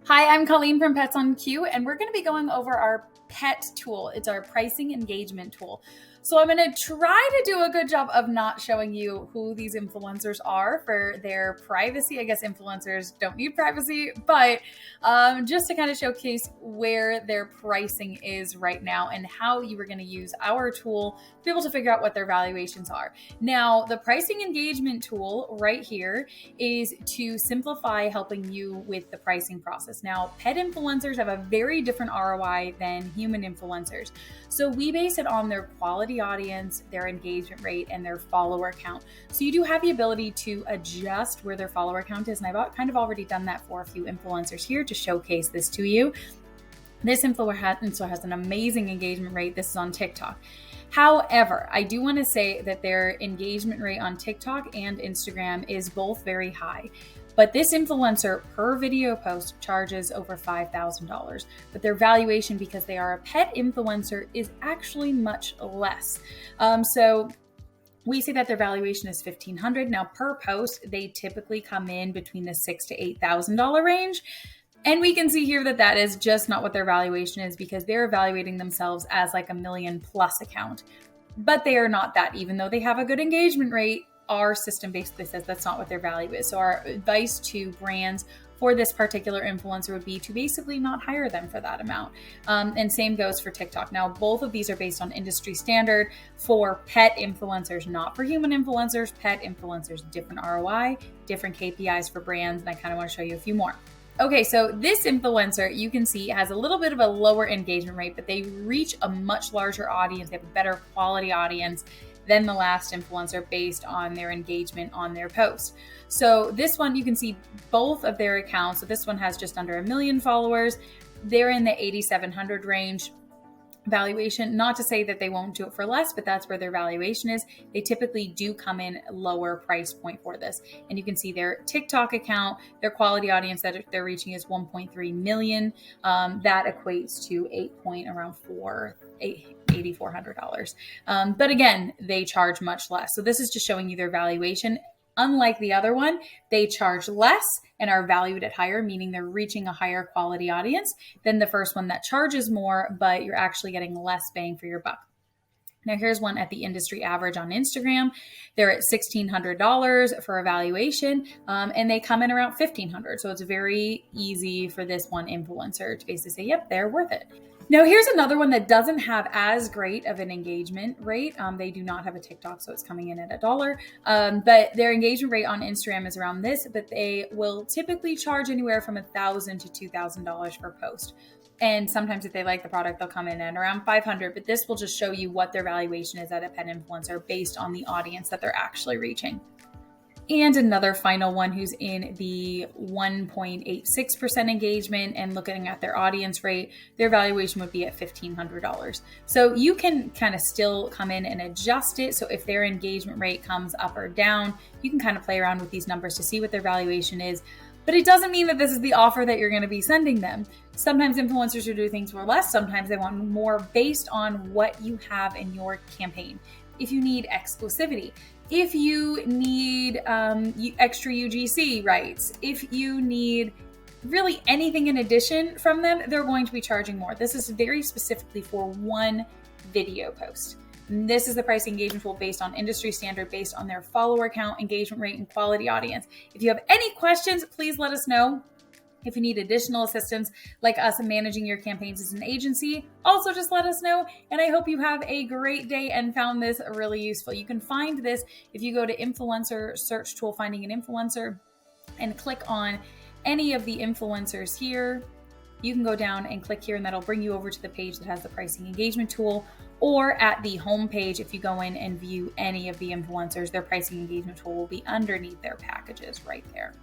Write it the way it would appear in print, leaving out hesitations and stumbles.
Hi, I'm Colleen from Pets on Q, and we're going to be going over our pet tool. It's our pricing engagement tool. So I'm going to try to do a good job of not showing you who these influencers are for their privacy. I guess influencers don't need privacy, but just to kind of showcase where their pricing is right now and how you are going to use our tool to be able to figure out what their valuations are. Now, the pricing engagement tool right here is to simplify helping you with the pricing process. Now, pet influencers have a very different ROI than human influencers. So we base it on their quality audience, their engagement rate, and their follower count. So you do have the ability to adjust where their follower count is. And I've kind of already done that for a few influencers here to showcase this to you. This influencer has an amazing engagement rate. This is on TikTok. However, I do want to say that their engagement rate on TikTok and Instagram is both very high. But this influencer per video post charges over $5,000. But their valuation, because they are a pet influencer, is actually much less. So we say that their valuation is $1,500. Now per post, they typically come in between the $6,000 to $8,000 range. And we can see here that that is just not what their valuation is, because they're evaluating themselves as like a $1 million+ account. But they are not that. Even though they have a good engagement rate, our system basically says that's not what their value is. So our advice to brands for this particular influencer would be to basically not hire them for that amount. And same goes for TikTok. Now, both of these are based on industry standard for pet influencers, not for human influencers. Pet influencers, different ROI, different KPIs for brands. And I kind of want to show you a few more. Okay, so this influencer, you can see, has a little bit of a lower engagement rate, but they reach a much larger audience. They have a better quality audience than the last influencer based on their engagement on their post. So this one, you can see both of their accounts. So this one has just under 1 million followers. They're in the 8,700 range valuation. Not to say that they won't do it for less, but that's where their valuation is. They typically do come in lower price point for this. And you can see their TikTok account, their quality audience that they're reaching is 1.3 million. That equates to $8,400. But again, they charge much less. So this is just showing you their valuation. Unlike the other one, they charge less and are valued at higher, meaning they're reaching a higher quality audience than the first one that charges more, but you're actually getting less bang for your buck. Now, here's one at the industry average on Instagram. They're at $1,600 for evaluation, and they come in around $1,500. So it's very easy for this one influencer to basically say, yep, they're worth it. Now, here's another one that doesn't have as great of an engagement rate. They do not have a TikTok, so it's coming in at $1. But their engagement rate on Instagram is around this, but they will typically charge anywhere from $1,000 to $2,000 per post. And sometimes if they like the product, they'll come in at around $500. But this will just show you what their valuation is at a pet influencer based on the audience that they're actually reaching. And another final one who's in the 1.86% engagement and looking at their audience rate, their valuation would be at $1,500. So you can kind of still come in and adjust it. So if their engagement rate comes up or down, you can kind of play around with these numbers to see what their valuation is. But it doesn't mean that this is the offer that you're going to be sending them. Sometimes influencers will do things for less. Sometimes they want more based on what you have in your campaign. If you need exclusivity, if you need extra UGC rights, if you need really anything in addition from them, they're going to be charging more. This is very specifically for one video post. And this is the price engagement tool based on industry standard, based on their follower count, engagement rate, and quality audience. If you have any questions, please let us know. If you need additional assistance like us in managing your campaigns as an agency, also just let us know. And I hope you have a great day and found this really useful. You can find this if you go to influencer search tool, finding an influencer, and click on any of the influencers here. You can go down and click here and that'll bring you over to the page that has the pricing engagement tool, or at the home page, if you go in and view any of the influencers, their pricing engagement tool will be underneath their packages right there.